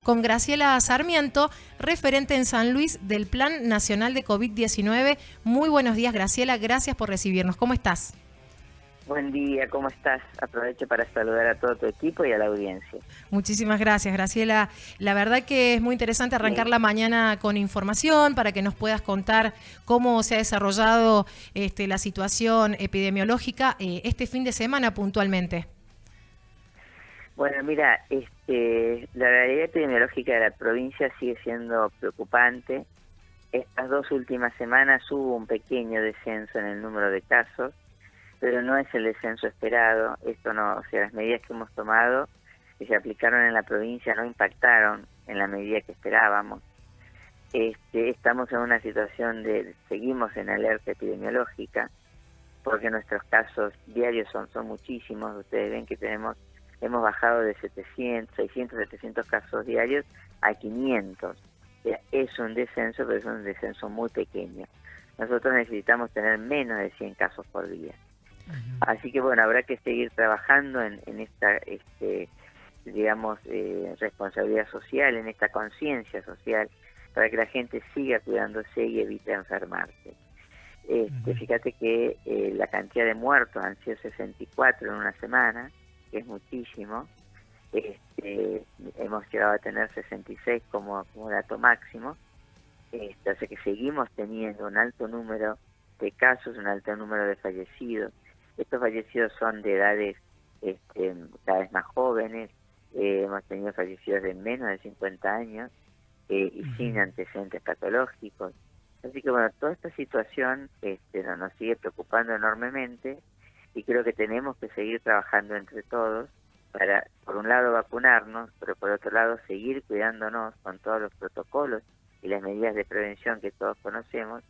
Con Graciela Sarmiento, referente en San Luis del Plan Nacional de COVID-19. Muy buenos días, Graciela, gracias por recibirnos. ¿Cómo estás? Buen día, ¿cómo estás? Aprovecho para saludar a todo tu equipo y a la audiencia. Muchísimas gracias, Graciela. La verdad que es muy interesante arrancar la mañana con información para que nos puedas contar cómo se ha desarrollado la situación epidemiológica este fin de semana puntualmente. Bueno, mira, la realidad epidemiológica de la provincia sigue siendo preocupante. Estas dos últimas semanas hubo un pequeño descenso en el número de casos, pero no es el descenso esperado. Esto no, o sea, las medidas que hemos tomado, que se aplicaron en la provincia, no impactaron en la medida que esperábamos. Estamos en una situación seguimos en alerta epidemiológica, porque nuestros casos diarios son muchísimos. Ustedes ven que hemos bajado de 600, 700 casos diarios a 500. O sea, es un descenso, pero es un descenso muy pequeño. Nosotros necesitamos tener menos de 100 casos por día. Así que bueno, habrá que seguir trabajando en esta, responsabilidad social, en esta conciencia social, para que la gente siga cuidándose y evite enfermarse. Fíjate que la cantidad de muertos han sido 64 en una semana, que es muchísimo. Hemos llegado a tener 66 como dato máximo. O sea que seguimos teniendo un alto número de casos, un alto número de fallecidos. Estos fallecidos son de edades cada vez más jóvenes. Hemos tenido fallecidos de menos de 50 años y sin antecedentes patológicos. Así que bueno, toda esta situación nos sigue preocupando enormemente, y creo que tenemos que seguir trabajando entre todos para, por un lado, vacunarnos, pero por otro lado, seguir cuidándonos con todos los protocolos y las medidas de prevención que todos conocemos,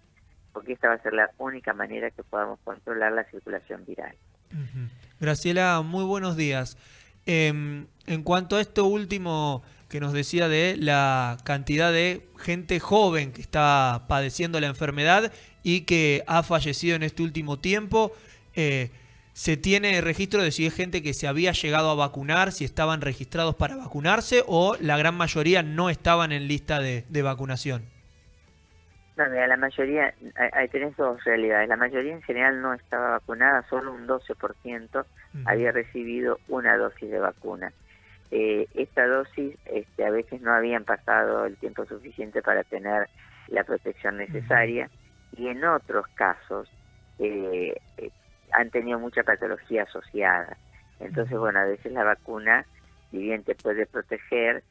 porque esta va a ser la única manera que podamos controlar la circulación viral. Graciela, muy buenos días. En cuanto a esto último que nos decía de la cantidad de gente joven que está padeciendo la enfermedad y que ha fallecido en este último tiempo, ¿se tiene registro de si es gente que se había llegado a vacunar, si estaban registrados para vacunarse o la gran mayoría no estaban en lista de vacunación? No, mira, la mayoría, ahí tenés dos realidades. La mayoría en general no estaba vacunada, solo un 12% había recibido una dosis de vacuna. Esta dosis a veces no habían pasado el tiempo suficiente para tener la protección necesaria, y en otros casos han tenido mucha patología asociada. Entonces, bueno, a veces la vacuna, si bien te puede proteger,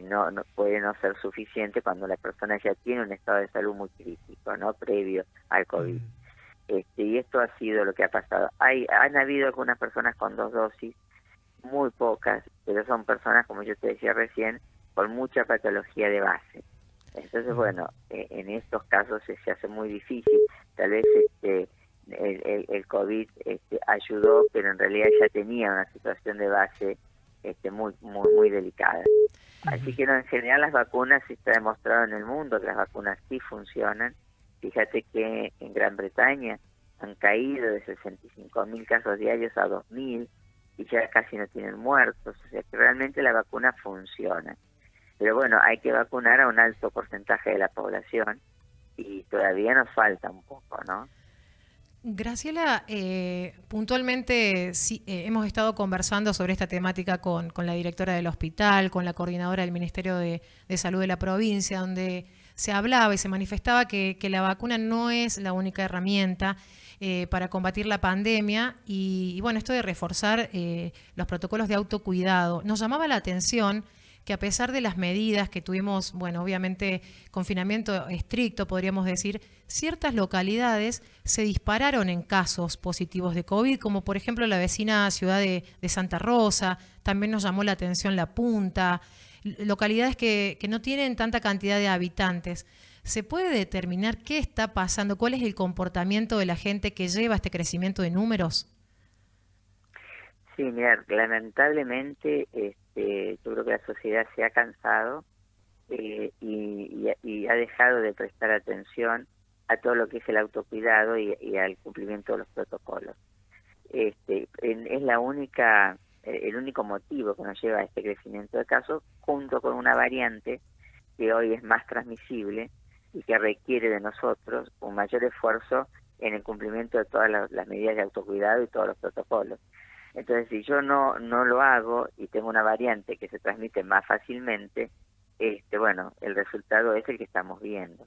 no puede no ser suficiente cuando la persona ya tiene un estado de salud muy crítico, ¿no? Previo al COVID. Y esto ha sido lo que ha pasado. Han habido algunas personas con 2 dosis, muy pocas, pero son personas, como yo te decía recién, con mucha patología de base. Entonces, bueno, en estos casos se hace muy difícil. Tal vez el COVID ayudó, pero en realidad ya tenía una situación de base muy delicada. Así que no, en general las vacunas, se está demostrado en el mundo que las vacunas sí funcionan. Fíjate que en Gran Bretaña han caído de 65.000 casos diarios a 2.000 y ya casi no tienen muertos. O sea que realmente la vacuna funciona. Pero bueno, hay que vacunar a un alto porcentaje de la población y todavía nos falta un poco, ¿no? Graciela, puntualmente sí, hemos estado conversando sobre esta temática con la directora del hospital, con la coordinadora del Ministerio de Salud de la provincia, donde se hablaba y se manifestaba que la vacuna no es la única herramienta para combatir la pandemia y bueno, esto de reforzar los protocolos de autocuidado. Nos llamaba la atención que a pesar de las medidas que tuvimos, bueno, obviamente confinamiento estricto, podríamos decir, ciertas localidades se dispararon en casos positivos de COVID, como por ejemplo la vecina ciudad de Santa Rosa. También nos llamó la atención La Punta, localidades que no tienen tanta cantidad de habitantes. ¿Se puede determinar qué está pasando? ¿Cuál es el comportamiento de la gente que lleva este crecimiento de números? Sí, mira, lamentablemente yo creo que la sociedad se ha cansado y ha dejado de prestar atención a todo lo que es el autocuidado y al cumplimiento de los protocolos. Es la única el único motivo que nos lleva a este crecimiento de casos, junto con una variante que hoy es más transmisible y que requiere de nosotros un mayor esfuerzo en el cumplimiento de todas las medidas de autocuidado y todos los protocolos. Entonces, si yo no lo hago y tengo una variante que se transmite más fácilmente, bueno, el resultado es el que estamos viendo.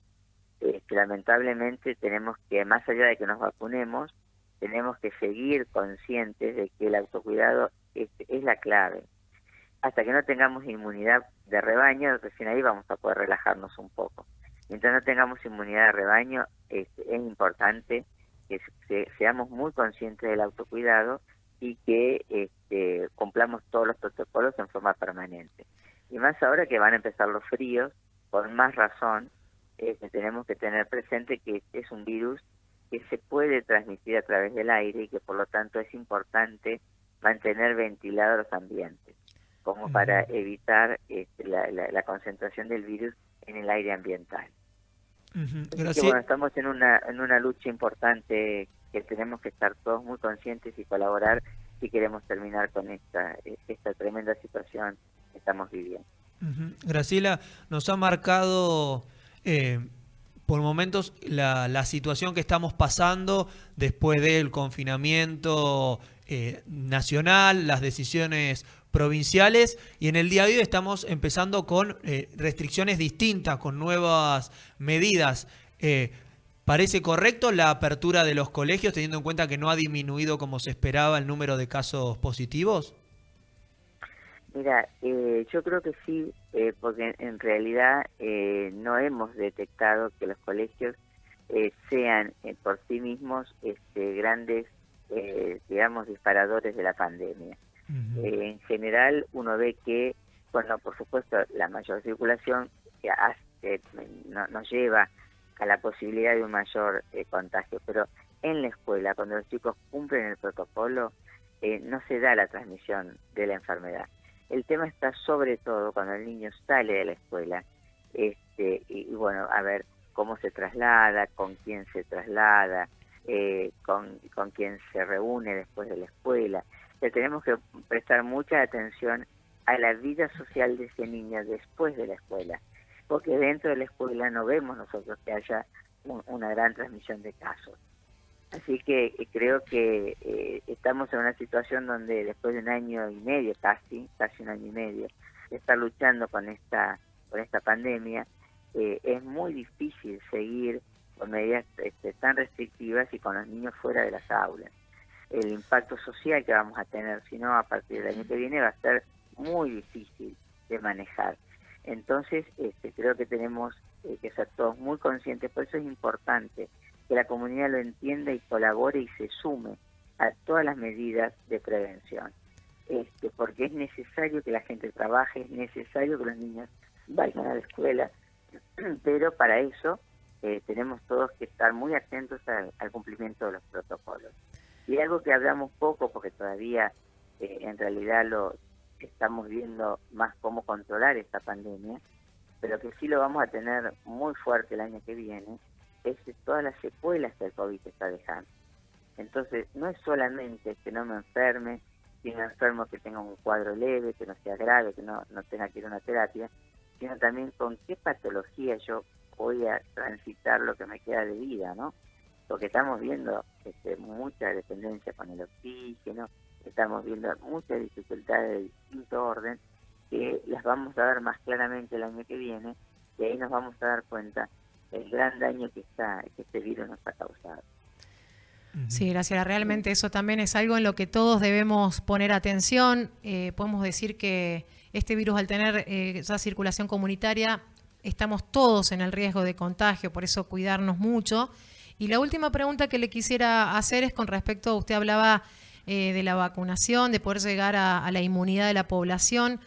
Lamentablemente tenemos que, más allá de que nos vacunemos, tenemos que seguir conscientes de que el autocuidado es la clave. Hasta que no tengamos inmunidad de rebaño, recién ahí vamos a poder relajarnos un poco. Mientras no tengamos inmunidad de rebaño, es importante que seamos muy conscientes del autocuidado y que cumplamos todos los protocolos en forma permanente. Y más ahora que van a empezar los fríos, con más razón, tenemos que tener presente que es un virus que se puede transmitir a través del aire y que por lo tanto es importante mantener ventilados los ambientes, como para evitar la concentración del virus en el aire ambiental. Así que, bueno, estamos en una lucha importante que tenemos que estar todos muy conscientes y colaborar si queremos terminar con esta tremenda situación que estamos viviendo. Graciela, nos ha marcado por momentos la situación que estamos pasando después del confinamiento nacional, las decisiones provinciales, y en el día de hoy estamos empezando con restricciones distintas, con nuevas medidas. ¿Parece correcto la apertura de los colegios, teniendo en cuenta que no ha disminuido como se esperaba el número de casos positivos? Mira, yo creo que sí, porque en realidad no hemos detectado que los colegios sean por sí mismos grandes, digamos, disparadores de la pandemia. En general uno ve que, bueno, por supuesto, la mayor circulación nos lleva a la posibilidad de un mayor contagio, pero en la escuela, cuando los chicos cumplen el protocolo, no se da la transmisión de la enfermedad. El tema está sobre todo cuando el niño sale de la escuela, y bueno, a ver cómo se traslada, con quién se traslada, con quién se reúne después de la escuela. Tenemos que prestar mucha atención a la vida social de ese niño después de la escuela, porque dentro de la escuela no vemos nosotros que haya una gran transmisión de casos. Así que creo que estamos en una situación donde después de un año y medio, casi un año y medio, de estar luchando con esta pandemia, es muy difícil seguir con medidas tan restrictivas y con los niños fuera de las aulas. El impacto social que vamos a tener, si no, a partir del año que viene, va a ser muy difícil de manejar. Entonces, creo que tenemos que ser todos muy conscientes, por eso es importante que la comunidad lo entienda y colabore y se sume a todas las medidas de prevención, porque es necesario que la gente trabaje, es necesario que los niños vayan a la escuela, pero para eso tenemos todos que estar muy atentos al cumplimiento de los protocolos. Y algo que hablamos poco, porque todavía en realidad lo estamos viendo más cómo controlar esta pandemia, pero que sí lo vamos a tener muy fuerte el año que viene, es todas las secuelas que el COVID está dejando. Entonces, no es solamente que no me enferme, sino enfermo que tenga un cuadro leve, que no sea grave, que no tenga que ir a una terapia, sino también con qué patología yo voy a transitar lo que me queda de vida, ¿no? Porque estamos viendo mucha dependencia con el oxígeno, estamos viendo muchas dificultades de distinto orden, que las vamos a ver más claramente el año que viene, y ahí nos vamos a dar cuenta el gran daño que este virus nos ha causado. Sí, Graciela, realmente eso también es algo en lo que todos debemos poner atención. Podemos decir que este virus, al tener esa circulación comunitaria, estamos todos en el riesgo de contagio, por eso cuidarnos mucho. Y la última pregunta que le quisiera hacer es con respecto, usted hablaba de la vacunación, de poder llegar a la inmunidad de la población.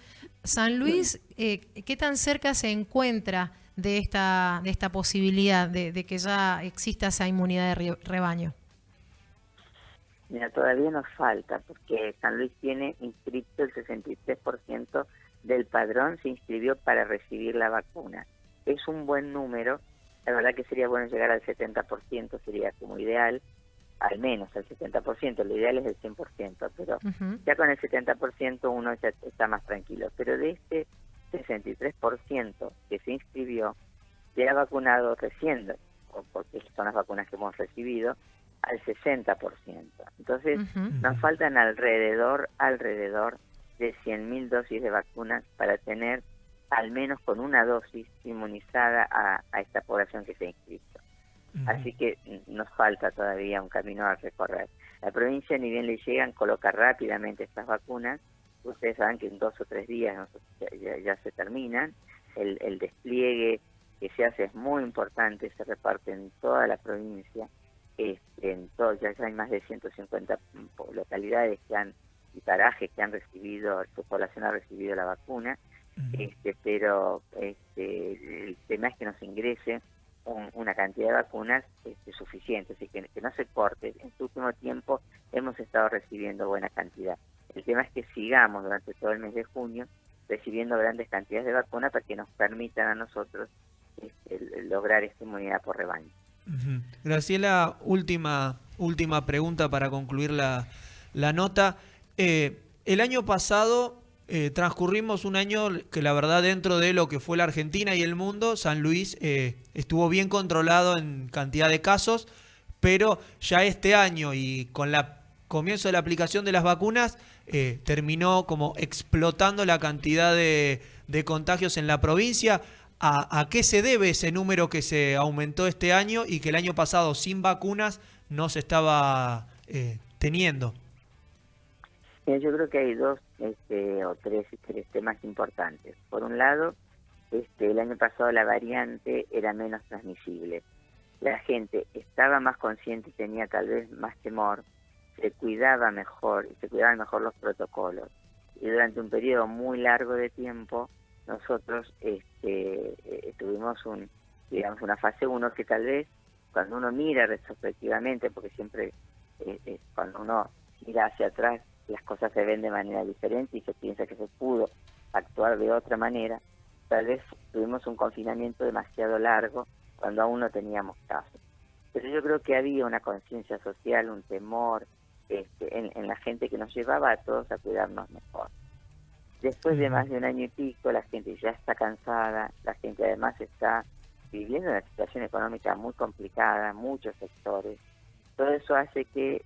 San Luis, ¿qué tan cerca se encuentra de esta posibilidad de que ya exista esa inmunidad de rebaño? Mira, todavía nos falta, porque San Luis tiene inscrito el 63% del padrón, se inscribió para recibir la vacuna. Es un buen número, la verdad que sería bueno llegar al 70%, sería como ideal, al menos al 70%, lo ideal es el 100%, pero ya con el 70% uno ya está más tranquilo. Pero de este 63% que se inscribió, se ha vacunado recién, porque son las vacunas que hemos recibido, al 60%. Entonces, nos faltan alrededor de 100.000 dosis de vacunas para tener al menos con una dosis inmunizada a esta población que se ha inscrito. Así que nos falta todavía un camino a recorrer. La provincia, ni bien le llegan, coloca rápidamente estas vacunas. Ustedes saben que en 2 o 3 días ya se terminan. El despliegue que se hace es muy importante, se reparte en toda la provincia. Ya hay más de 150 localidades y parajes que han recibido, su población ha recibido la vacuna. Pero el tema es que nos ingrese una cantidad de vacunas suficiente, así que no se corte. En este último tiempo hemos estado recibiendo buena cantidad. El tema es que sigamos durante todo el mes de junio recibiendo grandes cantidades de vacunas para que nos permitan a nosotros lograr esta inmunidad por rebaño. Graciela, última pregunta para concluir la nota. El año pasado transcurrimos un año que la verdad dentro de lo que fue la Argentina y el mundo, San Luis estuvo bien controlado en cantidad de casos, pero ya este año y con el comienzo de la aplicación de las vacunas terminó como explotando la cantidad de contagios en la provincia. ¿A qué se debe ese número que se aumentó este año y que el año pasado sin vacunas no se estaba teniendo? Yo creo que hay dos o tres temas importantes. Por un lado, el año pasado la variante era menos transmisible. La gente estaba más consciente y tenía tal vez más temor, se cuidaban mejor los protocolos. Y durante un periodo muy largo de tiempo, nosotros tuvimos una fase 1 que tal vez, cuando uno mira retrospectivamente, porque siempre cuando uno mira hacia atrás, las cosas se ven de manera diferente y se piensa que se pudo actuar de otra manera. Tal vez tuvimos un confinamiento demasiado largo cuando aún no teníamos casos. Pero yo creo que había una conciencia social, un temor en la gente que nos llevaba a todos a cuidarnos mejor. Después de más de un año y pico, la gente ya está cansada, la gente además está viviendo una situación económica muy complicada, muchos sectores. Todo eso hace que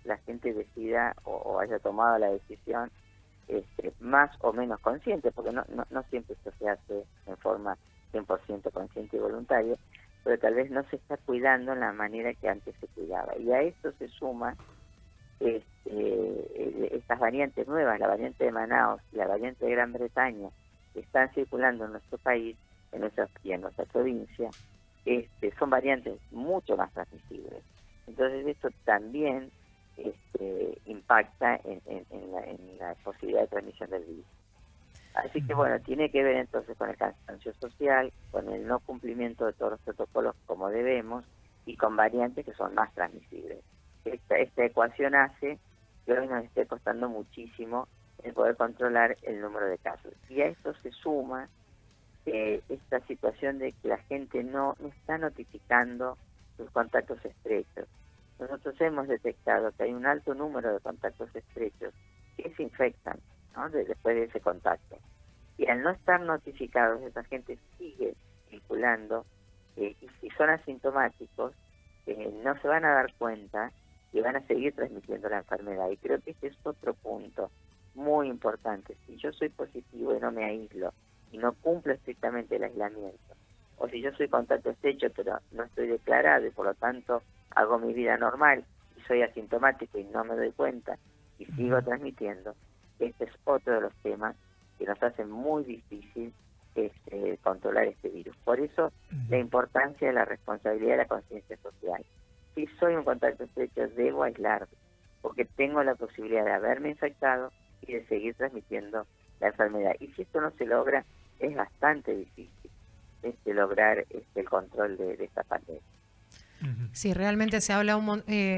la gente decida o haya tomado la decisión más o menos consciente, porque no siempre esto se hace en forma 100% consciente y voluntaria, pero tal vez no se está cuidando en la manera que antes se cuidaba. Y a esto se suma estas variantes nuevas, la variante de Manaus y la variante de Gran Bretaña, que están circulando en nuestro país y en nuestra provincia, son variantes mucho más transmisibles. Entonces esto también impacta en la posibilidad de transmisión del virus. Así que bueno, tiene que ver entonces con el cansancio social, con el no cumplimiento de todos los protocolos como debemos y con variantes que son más transmisibles. Esta ecuación hace que hoy nos esté costando muchísimo el poder controlar el número de casos. Y a esto se suma esta situación de que la gente no está notificando sus contactos estrechos. Nosotros hemos detectado que hay un alto número de contactos estrechos que se infectan, ¿no?, después de ese contacto. Y al no estar notificados, esa gente sigue circulando y si son asintomáticos, no se van a dar cuenta y van a seguir transmitiendo la enfermedad. Y creo que este es otro punto muy importante. Si yo soy positivo y no me aíslo y no cumplo estrictamente el aislamiento, o si yo soy contacto estrecho pero no estoy declarado y por lo tanto hago mi vida normal y soy asintomático y no me doy cuenta y sigo transmitiendo, este es otro de los temas que nos hace muy difícil controlar este virus. Por eso la importancia de la responsabilidad de la conciencia social. Si soy un contacto estrecho, debo aislarme, porque tengo la posibilidad de haberme infectado y de seguir transmitiendo la enfermedad. Y si esto no se logra, es bastante difícil lograr el control de esta pandemia. Sí, realmente se habla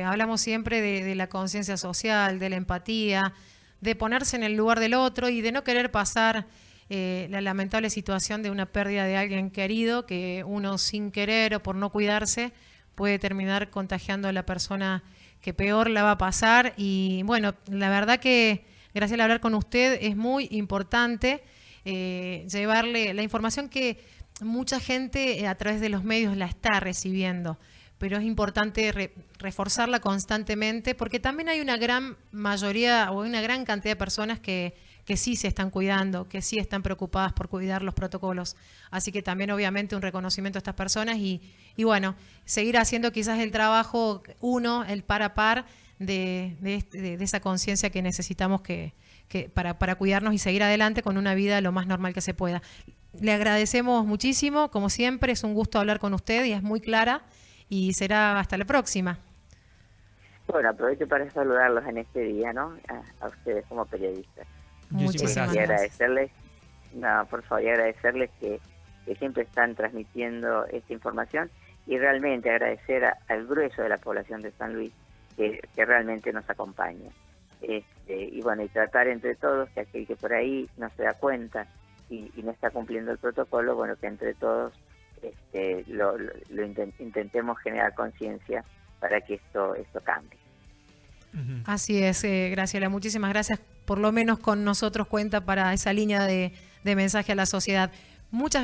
hablamos siempre de la conciencia social, de la empatía, de ponerse en el lugar del otro y de no querer pasar la lamentable situación de una pérdida de alguien querido, que uno sin querer o por no cuidarse puede terminar contagiando a la persona que peor la va a pasar. Y bueno, la verdad que, Graciela, hablar con usted es muy importante, llevarle la información que mucha gente a través de los medios la está recibiendo, pero es importante reforzarla constantemente, porque también hay una gran mayoría o una gran cantidad de personas que sí se están cuidando, que sí están preocupadas por cuidar los protocolos. Así que también obviamente un reconocimiento a estas personas y bueno, seguir haciendo quizás el trabajo el par a par de esa conciencia que necesitamos para cuidarnos y seguir adelante con una vida lo más normal que se pueda. Le agradecemos muchísimo, como siempre, es un gusto hablar con usted y es muy clara y será hasta la próxima. Bueno, aprovecho para saludarlos en este día, ¿no? A ustedes como periodistas. Muchísimas gracias. Y agradecerles, por favor, y agradecerles que siempre están transmitiendo esta información y realmente agradecer al grueso de la población de San Luis que realmente nos acompaña. Y bueno, y tratar entre todos que aquel que por ahí no se da cuenta y no está cumpliendo el protocolo, bueno, que entre todos intentemos generar conciencia para que esto cambie. Así es, Graciela, muchísimas gracias. Por lo menos con nosotros cuenta para esa línea de mensaje a la sociedad. Muchas